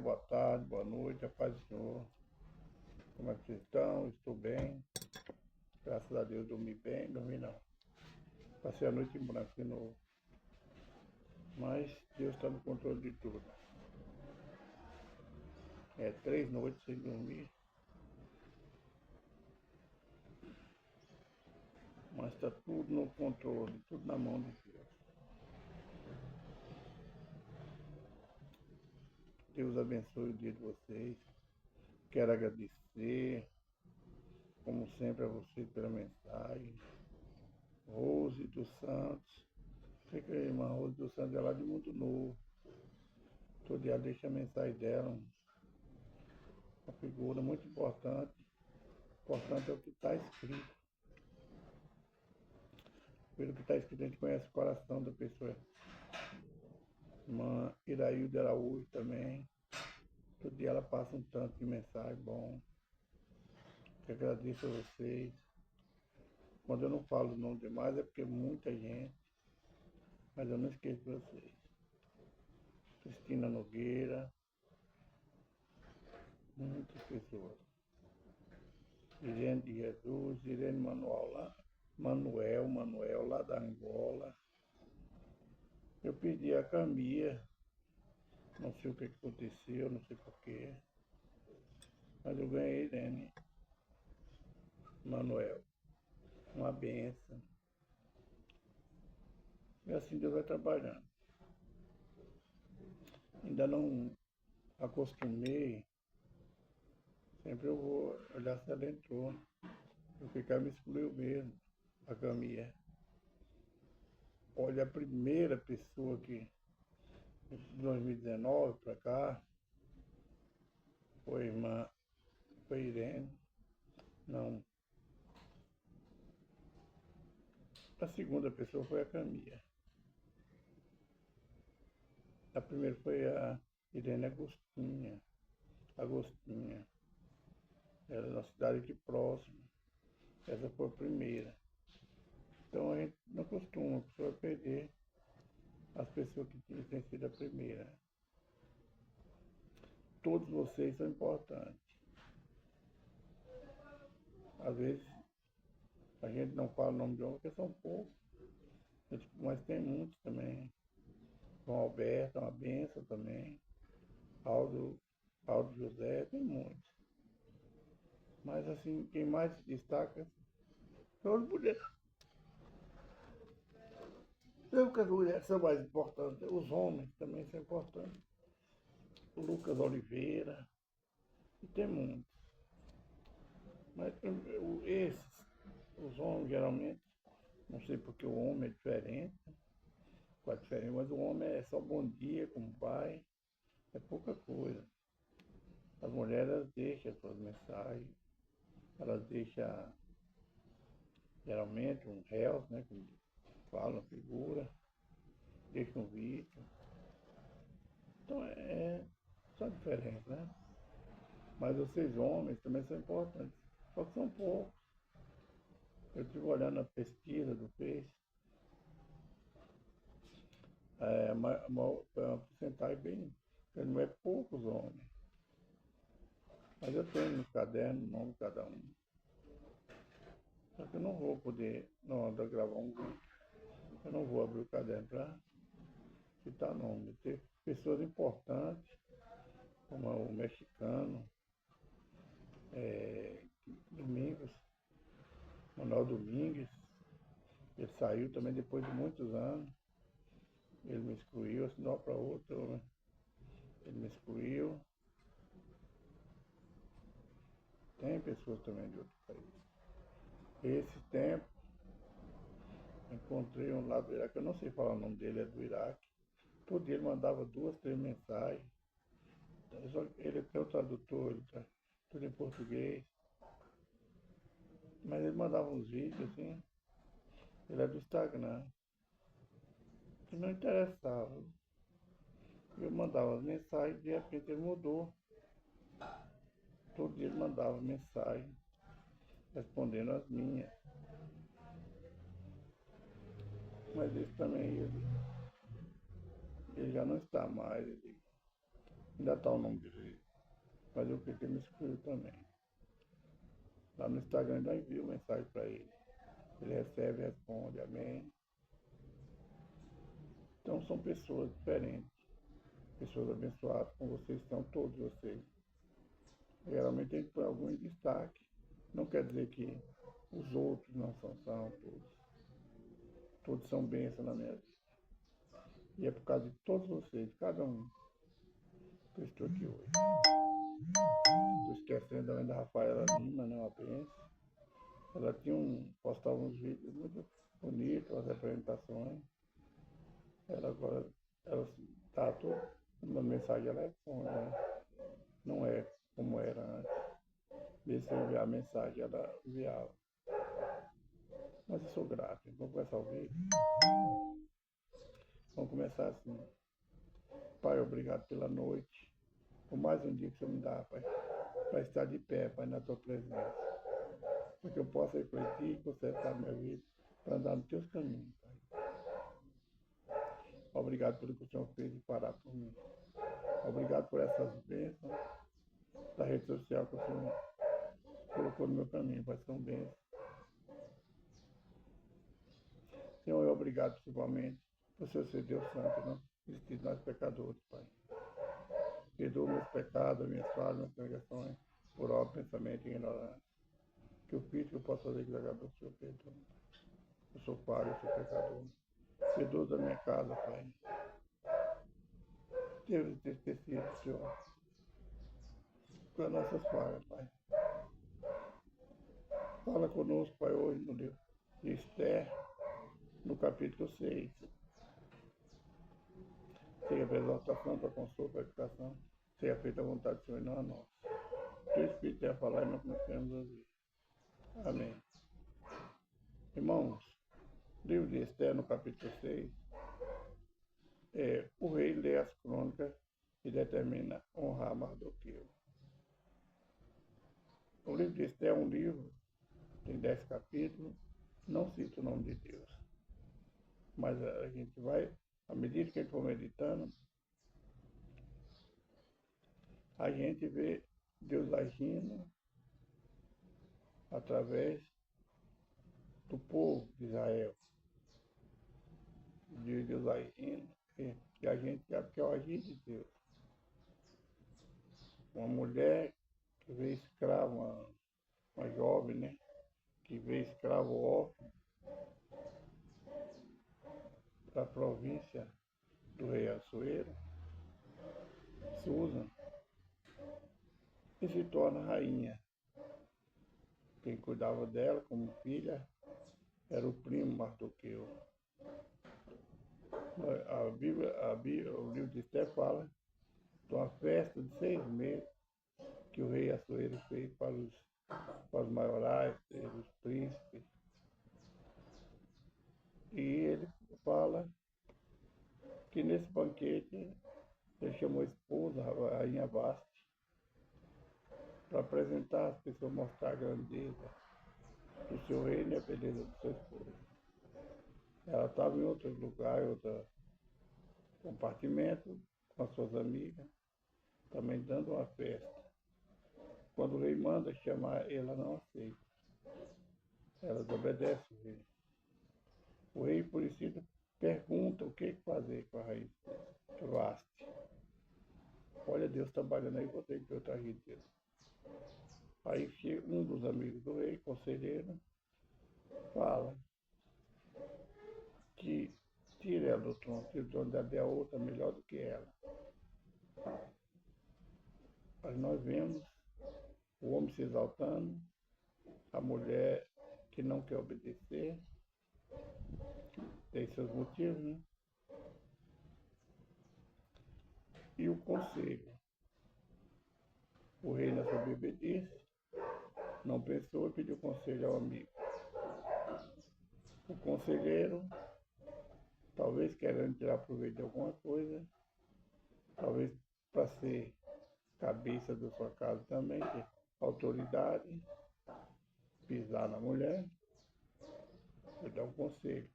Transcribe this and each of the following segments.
boa tarde, boa noite, a paz do Senhor. Como é que vocês estão? Estou bem. Graças a Deus dormi bem, dormi não. Passei a noite em branco de novo. Mas Deus está no controle de tudo. 3 noites sem dormir. Mas está tudo no controle, tudo na mão de Deus. Deus abençoe o dia de vocês. Quero agradecer, como sempre, a vocês pela mensagem. Rose dos Santos. Sei que a irmã Rose dos Santos é lá de Mundo Novo. Todo dia deixa a mensagem dela. Uma figura muito importante. Importante é o que está escrito. Pelo que está escrito, a gente conhece o coração da pessoa. Irmã Irailda Araújo também. Todo dia ela passa um tanto de mensagem bom. Eu agradeço a vocês. Quando eu não falo o nome demais é porque é muita gente. Mas eu não esqueço de vocês. Cristina Nogueira. Muitas pessoas. Irene de Jesus, Irene Manuel lá da Angola. Eu pedi a Camia, não sei o que aconteceu, não sei porquê, mas eu ganhei Irene Manuel. Uma benção. E assim Deus vai trabalhando. Ainda não acostumei, sempre eu vou olhar se ela entrou, porque cá me excluiu mesmo, a Camia. Olha, a primeira pessoa que, de 2019 para cá, foi irmã, foi Irene, não. A segunda pessoa foi a Camila. A primeira foi a Irene Agostinha. Era na cidade aqui próxima. Essa foi a primeira. Então a gente não costuma, a pessoa perder as pessoas que têm sido a primeira. Todos vocês são importantes. Às vezes a gente não fala o nome de um porque são poucos, mas tem muitos também. João Alberto, uma benção também. Aldo José, tem muitos. Mas assim, quem mais se destaca são as mulheres. Não que as mulheres são mais importantes, os homens também são importantes. O Lucas Oliveira, e tem muitos. Mas esses, os homens geralmente, não sei porque o homem é diferente, qual é diferente, mas o homem é só bom dia, como vai, é pouca coisa. As mulheres deixam suas mensagens, elas deixam geralmente um réu, né, como fala, figura, deixam um vídeo. Então é só diferente, né? Mas vocês homens também são importantes, só que são poucos. Eu estive olhando a pesquisa do Face, uma porcentagem bem, não é poucos homens. Mas eu tenho no caderno o nome de cada um. Só que eu não vou poder, na hora de gravar um vídeo, eu não vou abrir o caderno para citar nome. Tem pessoas importantes, como o mexicano, Domingos, Manuel Domingues. Ele saiu também depois de muitos anos. Ele me excluiu, assinou para outro, né? Ele me excluiu. Tem pessoas também de outro país. Esse tempo, encontrei um lá do Iraque, eu não sei falar o nome dele, é do Iraque. Todo dia ele mandava 2, 3 mensagens. Ele é o tradutor, ele tá tudo em português. Mas ele mandava uns vídeos assim. Ele é do Instagram. Que não interessava. Eu mandava as mensagens, de repente ele mudou. Todo dia ele mandava mensagem, respondendo as minhas. Mas esse também, ele já não está mais. Ele Ainda está o nome dele. Mas eu cliquei me excluiu também. Lá no Instagram ainda envio mensagem para ele. Ele recebe, responde, amém. Então são pessoas diferentes. Pessoas abençoadas, como vocês são, todos vocês. Geralmente a gente põe algum em destaque. Não quer dizer que os outros não são todos. Todos são bênçãos na minha vida. E é por causa de todos vocês, cada um, que eu estou aqui hoje. Estou esquecendo também da Rafaela Lima, né? Uma bênção. Ela postava uns vídeos muito bonitos, as apresentações. Ela agora, ela está toda, uma mensagem ela é bom, ela não é como era antes. Mesmo se eu enviar a mensagem, ela enviava. Mas eu sou grato. Vamos começar o vídeo? Vamos começar assim. Pai, obrigado pela noite. Por mais um dia que o Senhor me dá, Pai, para estar de pé, Pai, na tua presença. Para que eu possa refletir e consertar minha vida, para andar nos teus caminhos, Pai. Obrigado pelo que o Senhor fez e parar por mim. Obrigado por essas bênçãos da rede social que o Senhor colocou no meu caminho, Pai, são bênçãos. Senhor, obrigado principalmente por ser Deus Santo, não existir nós pecadores, Pai. Perdoa meus pecados, minhas falhas, minhas transgressões, por obra, pensamento e ignorância. Que eu fiz que eu possa fazer que agradar o Senhor, perdoa. Eu sou pai, eu sou pecador. Perdoa da minha casa, Pai. Deus ter esquecido, Senhor, com as nossas falhas, Pai. Fala conosco, Pai, hoje no livro de Esther, no capítulo 6. Seja para exaltação, para consolo, para edificação. Seja feita a vontade do Senhor e não a nossa. Teu Espírito tem a falar e nós começamos a ouvir. Amém. Irmãos, livro de Esther, no capítulo 6, o rei lê as crônicas e determina honrar Mardoqueu. O livro de Esther é um livro, tem 10 capítulos, não cita o nome de Deus. Mas a gente vai, à medida que a gente for meditando, a gente vê Deus agindo através do povo de Israel. De Deus agindo, e a gente sabe que é o agir de Deus. Uma mulher que veio escrava, uma jovem, né? Que veio escravo órfão da província do rei Assuero, Susan, e se torna rainha. Quem cuidava dela como filha era o primo Mardoqueu. O livro de Esther fala de uma festa de 6 meses que o rei Assuero fez para os maiorais, os príncipes. E ele fala que nesse banquete ele chamou a esposa, a rainha Vasti, para apresentar as pessoas, mostrar a grandeza do seu reino e a beleza do seu esposo. Ela estava em outro lugar, em outro compartimento, com as suas amigas, também dando uma festa. Quando o rei manda chamar, ela não aceita. Ela desobedece o rei. O rei, por isso, pergunta o que fazer com a rainha Vasti. Olha Deus trabalhando aí, vou ter que ter outra riqueza. Aí um dos amigos do rei, conselheiro, fala que tire ela do trono, que o trono dela é a outra melhor do que ela. Mas nós vemos o homem se exaltando, a mulher que não quer obedecer, tem seus motivos, né? E o conselho. O rei, na sua bebedice, não pensou e pediu conselho ao amigo. O conselheiro, talvez querendo tirar proveito de alguma coisa, talvez para ser cabeça da sua casa também, ter autoridade, pisar na mulher, e dar um conselho.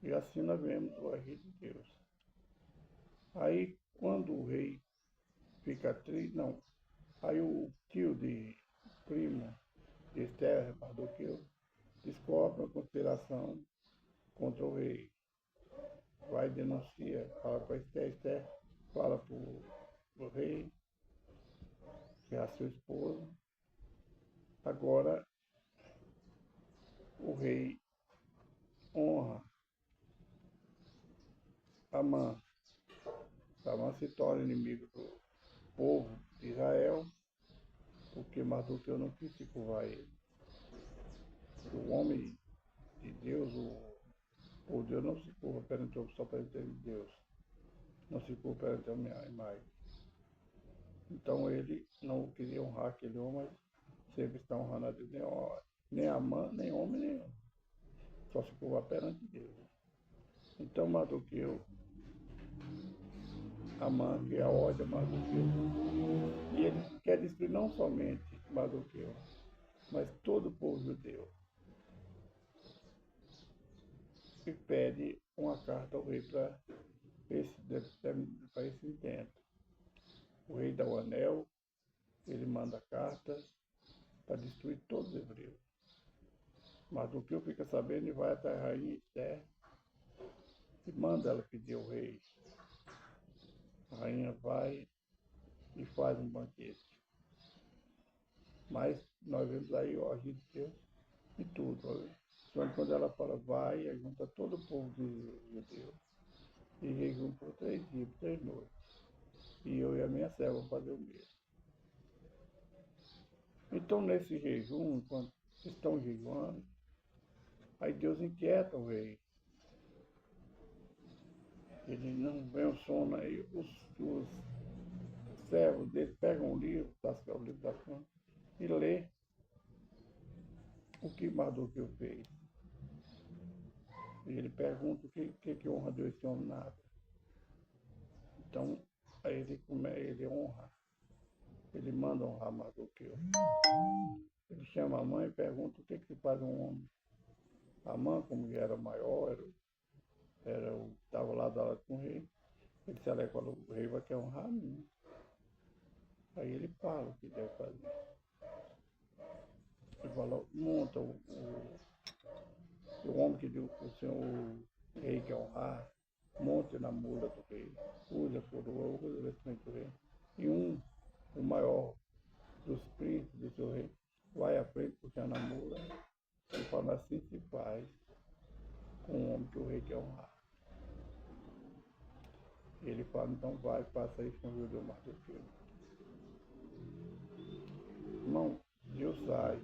E assim nós vemos o agir de Deus. Aí, quando o rei fica triste, não, aí o tio de primo de Esther, Mardoqueu, descobre uma conspiração contra o rei. Vai denuncia, fala para Esther, Esther fala para o rei, que é a sua esposa. Agora o rei honra Amã. Amã se torna inimigo do povo de Israel, porque Mardoqueu não quis se curvar ele. O homem de Deus, o Deus não se curva perante só perante Deus, não se curva perante a minha imagem. Então ele não queria honrar aquele homem, mas sempre está honrando a Deus, nem Amã, nem homem nenhum. Só se curva perante Deus. Então Mardoqueu, Amã, que é a ódio a Mardoqueu, e ele quer destruir não somente Mardoqueu, mas todo o povo judeu. E pede uma carta ao rei para esse intento. O rei dá o anel, ele manda a carta para destruir todos os hebreus. Mardoqueu fica sabendo e vai até a rainha Esther e manda ela pedir ao rei. A rainha vai e faz um banquete. Mas nós vemos aí o agir de Deus e tudo. Só que quando ela fala, vai, aí junta todo o povo de judeu. E jejum por 3 dias, 3 noites. E eu e a minha serva vamos fazer o mesmo. Então, nesse jejum, enquanto estão jejuando, aí Deus inquieta o rei. Ele não vem o sono, aí os servos dele pegam o livro das contas e lê o que Mardoqueu fez. E ele pergunta o que honra deu esse homem nada. Então, aí ele honra, ele manda honrar Mardoqueu. Ele chama a mãe e pergunta o que se faz um homem. A mãe, como já era maior, estava lá da hora com o rei, ele se alegra, falou, o rei vai querer honrar a mim. Aí ele fala o que deve fazer. Ele falou, monta o homem que deu o senhor, o rei quer honrar, monte na mula do rei, usa a coroa, usa o vestimento do rei. E o maior dos príncipes do seu rei, vai à frente puxando a mula e fala assim se faz com o homem que o rei quer honrar. E ele fala, então vai, faça isso com o judeu Mardoqueu. Irmão, Deus sai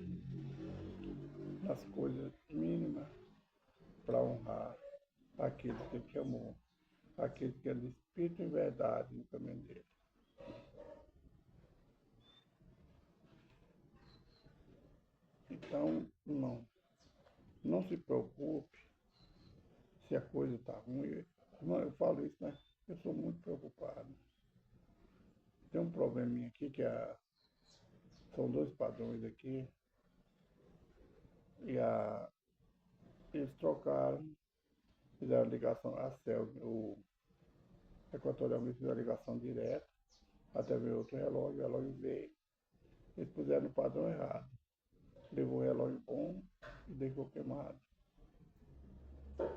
nas coisas mínimas para honrar aqueles que ele chamou, aqueles que ele espírito em verdade no caminho dele. Então, não se preocupe se a coisa está ruim. Irmão, eu falo isso, mas eu sou muito preocupado. Tem um probleminha aqui são 2 padrões aqui, e eles trocaram, fizeram ligação, a CEL, o Equatorial me fez a ligação direta, até ver outro relógio, o relógio veio, eles puseram no padrão errado. Levou o relógio bom e deixou queimado.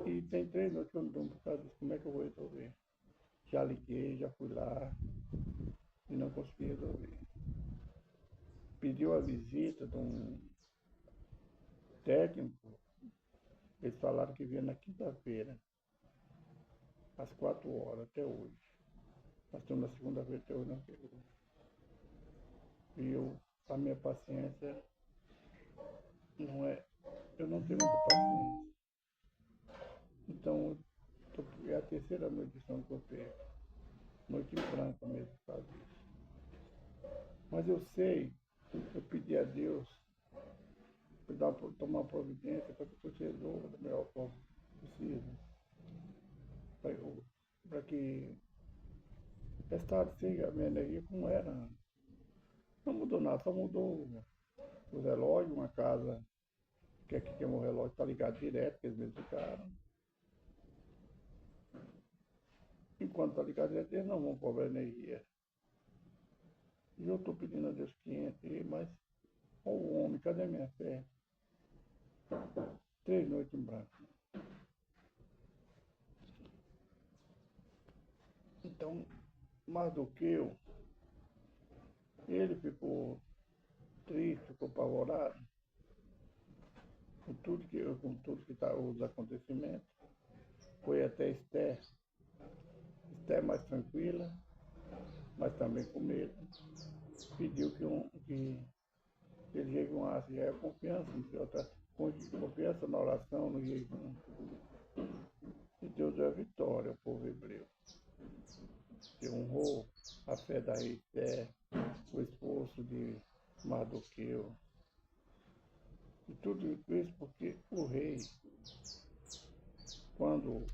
E tem 3 noites que eu não durmo por causa disso, como é que eu vou resolver? Já liguei, já fui lá e não consegui resolver. Pediu a visita de um técnico, eles falaram que vinha na quinta-feira, às 4 horas, até hoje. Nós estamos na segunda-feira, até hoje não chegou. E a minha paciência não é, eu não tenho muita paciência. Então, é a terceira noite que eu perco. Noite em branco mesmo por causa disso. Mas eu sei, eu pedi a Deus para tomar providência para que tudo se resolva da melhor forma possível. Para que restaure a minha energia como era antes. Não mudou nada, só mudou o relógio, uma casa que aqui tem um relógio, está ligado direto, que eles mesmos ficaram. enquanto está ligado, eles não vão cobrar energia. E eu estou pedindo a Deus que entre, mas o homem, cadê minha fé? 3 noites em branco. Então, mais do que eu, ele ficou triste, ficou apavorado com tudo que tá, os acontecimentos. Foi até Esther. Esther mais tranquila, mas também com medo. Pediu que ele jejuasse. Já é confiança, confiança na oração, no jejum. E Deus deu a vitória ao povo hebreu. Que honrou a fé da Esther, o esforço de Mardoqueu. E tudo isso porque o rei, quando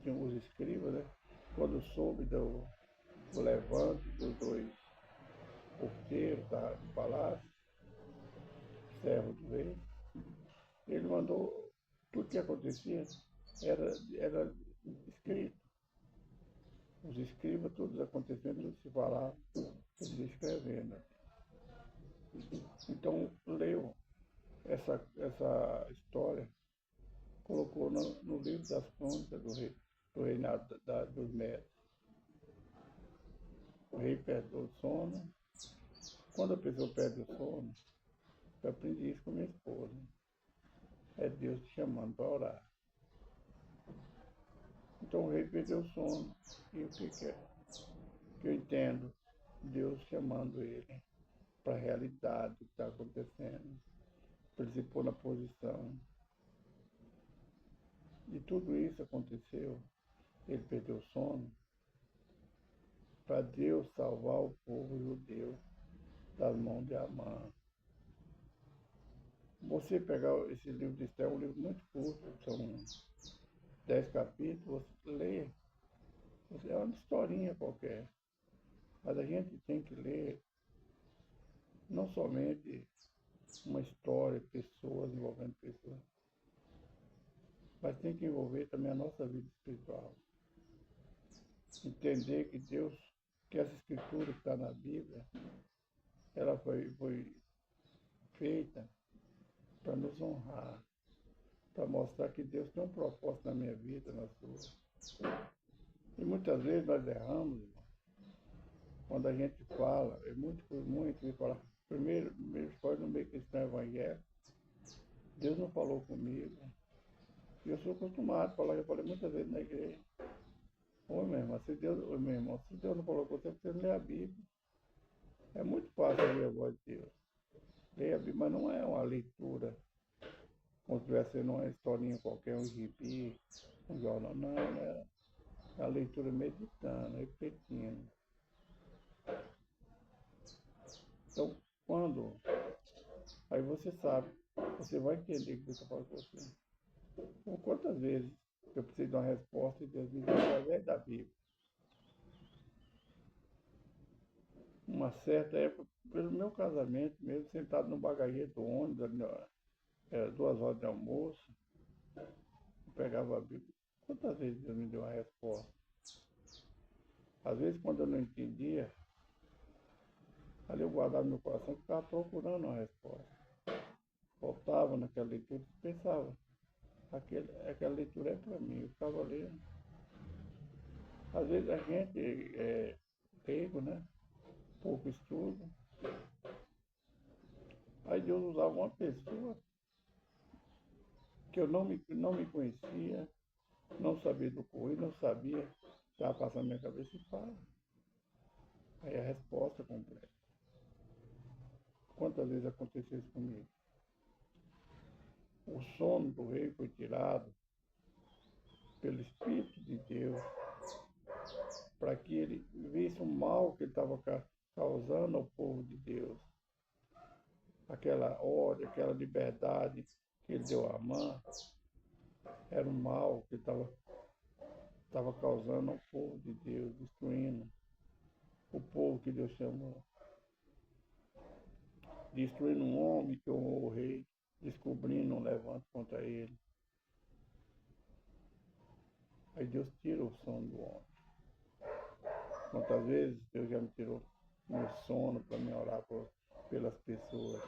tinha os escribas, né? Quando soube do levante dos 2 porteiros do palácio, servo do rei, ele mandou, tudo que acontecia era escrito. Os escribas, todos acontecendo, tudo se falava, eles escrevendo. Então, leu essa história, colocou no livro das crônicas do reinado dos Médios. O rei perde o sono. Quando a pessoa perde o sono, eu aprendi isso com minha esposa. É Deus te chamando para orar. Então o rei perdeu o sono. E o que é? Que eu entendo? Deus chamando ele para a realidade que está acontecendo, para ele se pôr na posição. E tudo isso aconteceu, ele perdeu o sono, para Deus salvar o povo judeu das mãos de Amã. Você pegar esse livro de Esther, é um livro muito curto, são 10 capítulos, você lê, é uma historinha qualquer. Mas a gente tem que ler não somente uma história, pessoas envolvendo pessoas, mas tem que envolver também a nossa vida espiritual. Entender que Deus, que essa escritura que está na Bíblia, ela foi feita para nos honrar, para mostrar que Deus tem um propósito na minha vida, na sua. E muitas vezes nós erramos, irmão, quando a gente fala, e fala, primeiro escolhe no meio cristão evangélico, Deus não falou comigo. E eu sou acostumado a falar, eu falei muitas vezes na igreja. Meu irmão, se Deus não falou com você, você não lê a Bíblia. É muito fácil ler a voz de Deus. Ler a Bíblia, mas não é uma leitura como se estivesse sendo uma historinha qualquer, um gibi, um jornal. Não, é a leitura meditando, repetindo. Então, aí você sabe, você vai entender o que Deus está falando com você. Então, quantas vezes eu preciso de uma resposta e Deus me dá através da Bíblia? Uma certa época, pelo meu casamento mesmo, sentado no bagageiro do ônibus, era 2 horas de almoço, eu pegava a Bíblia. Quantas vezes Deus me deu uma resposta? Às vezes, quando eu não entendia, ali eu guardava no meu coração e ficava procurando uma resposta. Voltava naquela leitura e pensava, aquela leitura é para mim, eu ficava lendo. Às vezes a gente é leigo, né? Pouco estudo. Aí Deus usava uma pessoa que eu não me conhecia, não sabia do correr, não sabia, estava passando na minha cabeça e fala. Aí a resposta completa. Quantas vezes aconteceu isso comigo? O sono do rei foi tirado pelo Espírito de Deus para que ele visse o mal que ele estava causando ao povo de Deus. Aquela ordem, aquela liberdade que ele deu a Amã, era um mal que ele estava causando ao povo de Deus, destruindo o povo que Deus chamou. Destruindo um homem que honrou o rei, descobrindo um levante contra ele. Aí Deus tira o sono do homem. Quantas vezes Deus já me tirou meu sono para me orar pelas pessoas.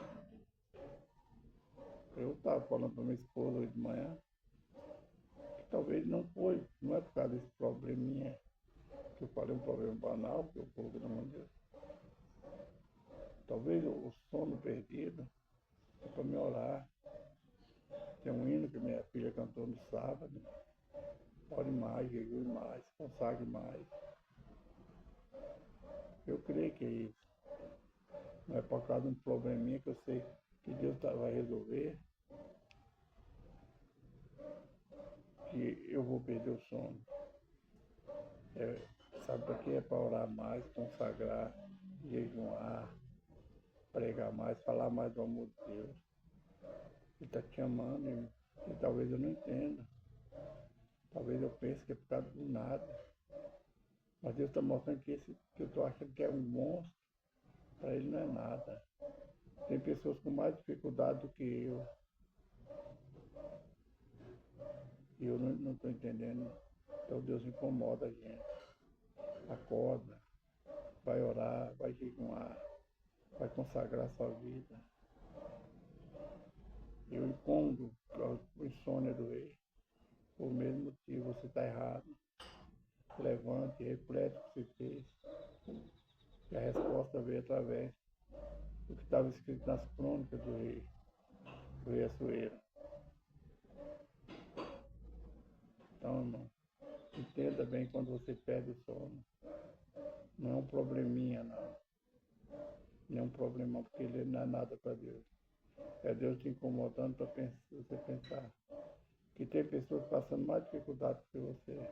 Eu estava falando para minha esposa hoje de manhã que talvez não é por causa desse probleminha que eu falei, um problema banal, que eu coloquei na mão de Deus. Talvez o sono perdido é para me orar. Tem um hino que minha filha cantou no sábado. Ore mais, jejue mais, consagre mais. Eu creio que é isso. Não é por causa de um probleminha que eu sei que Deus vai resolver, que eu vou perder o sono. Sabe para quê? É para orar mais, consagrar, jejuar, pregar mais, falar mais do amor de Deus. Ele está te amando e talvez eu não entenda. Talvez eu pense que é por causa do nada. Mas Deus está mostrando que esse que eu estou achando que é um monstro, para ele não é nada. Tem pessoas com mais dificuldade do que eu. E eu não estou entendendo. Então Deus incomoda a gente. Acorda, vai orar, vai jejuar, vai consagrar a sua vida. Eu impondo a insônia do rei. Por mesmo motivo, você está errado. Levante, reflete o que você fez. E a resposta veio através do que estava escrito nas crônicas do rei Assuero. Então, irmão, entenda bem quando você perde o sono. Não é um probleminha, não. Não é um problema, porque ele não é nada para Deus. É Deus te incomodando para você pensar que tem pessoas passando mais dificuldade que você.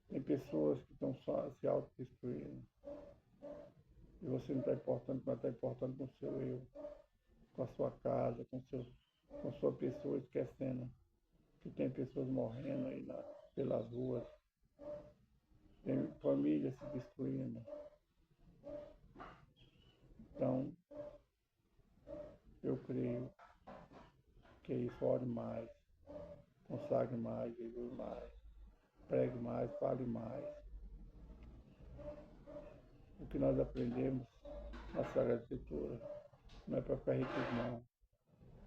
Tem pessoas que estão só se autodestruindo. E você não está importando, mas está importando com o seu eu, com a sua casa, com a sua pessoa, esquecendo que tem pessoas morrendo aí pelas ruas. Tem famílias se destruindo. Então, eu creio que é isso, ore mais, consagre mais, jejue mais, pregue mais, fale mais. O que nós aprendemos na Sagrada Escritura não é para ficar rico, não.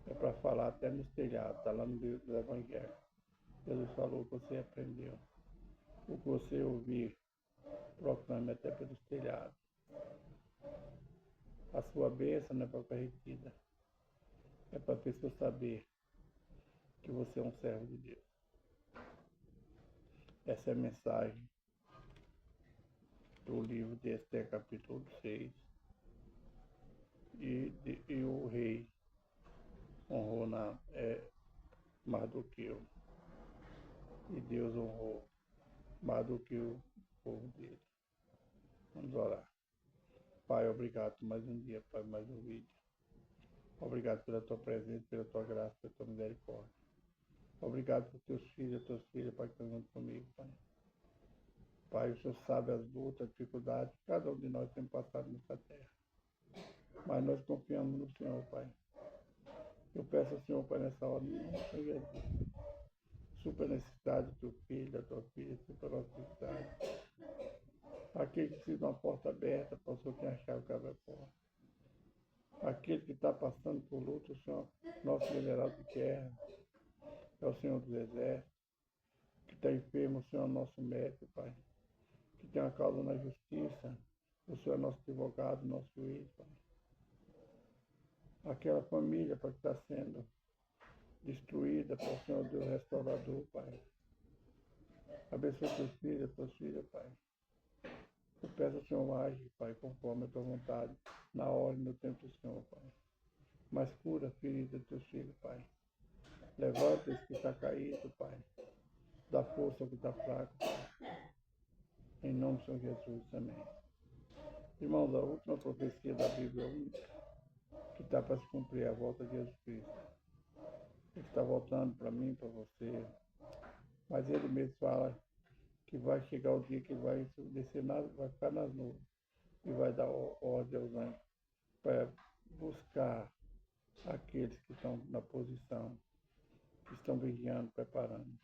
É para falar até nos telhados, está lá no livro do Evangelho. Jesus falou o que você aprendeu. O que você ouvir, proclame até pelos telhados. A sua bênção não é para ficar retida. É para a pessoa saber que você é um servo de Deus. Essa é a mensagem do livro de Esther, capítulo 6. E o rei honrou Mardoqueu. E Deus honrou Mardoqueu, o povo dele. Vamos orar. Pai, obrigado por mais um dia, Pai, mais um vídeo. Obrigado pela tua presença, pela tua graça, pela tua misericórdia. Obrigado por teus filhos e tuas filhas, Pai, que estão junto comigo, Pai. Pai, o Senhor sabe as lutas, as dificuldades que cada um de nós tem passado nessa terra. Mas nós confiamos no Senhor, Pai. Eu peço ao Senhor, Pai, nessa hora, Senhor Jesus, supra a necessidade do teu filho, da tua filha, supra a nossa necessidade. Aquele que precisa de uma porta aberta, para o Senhor tem a chave que abre a porta. Aquele que está passando por luta, o Senhor, nosso general de guerra, é o Senhor dos Exércitos. Que está enfermo, o Senhor é nosso médico, Pai. Que tem uma causa na justiça, o Senhor é nosso advogado, nosso juiz, Pai. Aquela família, Pai, que está sendo destruída, Pai, o Senhor Deus restaurador, Pai. Abençoa teus filhos, tuas filhas, Pai. Eu peço ao Senhor, age, Pai, conforme a tua vontade, na hora e no tempo do Senhor, Pai. Mas cura a ferida dos teus filhos, Pai. Levanta esse que está caído, Pai. Dá força ao que está fraco, Pai. Em nome do Senhor Jesus, amém. Irmãos, a última profecia da Bíblia única, que está para se cumprir a volta de Jesus Cristo. Ele está voltando para mim, para você. Mas ele mesmo fala que vai chegar o dia que ele vai descer, vai ficar nas nuvens e vai dar ordem aos anjos para buscar aqueles que estão na posição, que estão vigiando, preparando.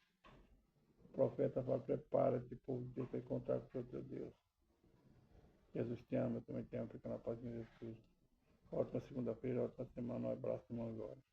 profeta fala, prepara-te, povo de Deus, para encontrar com o teu Deus. Jesus te ama, eu também te amo, fica na paz de Jesus. Ótima segunda-feira, ótima semana, um abraço, irmão Glória.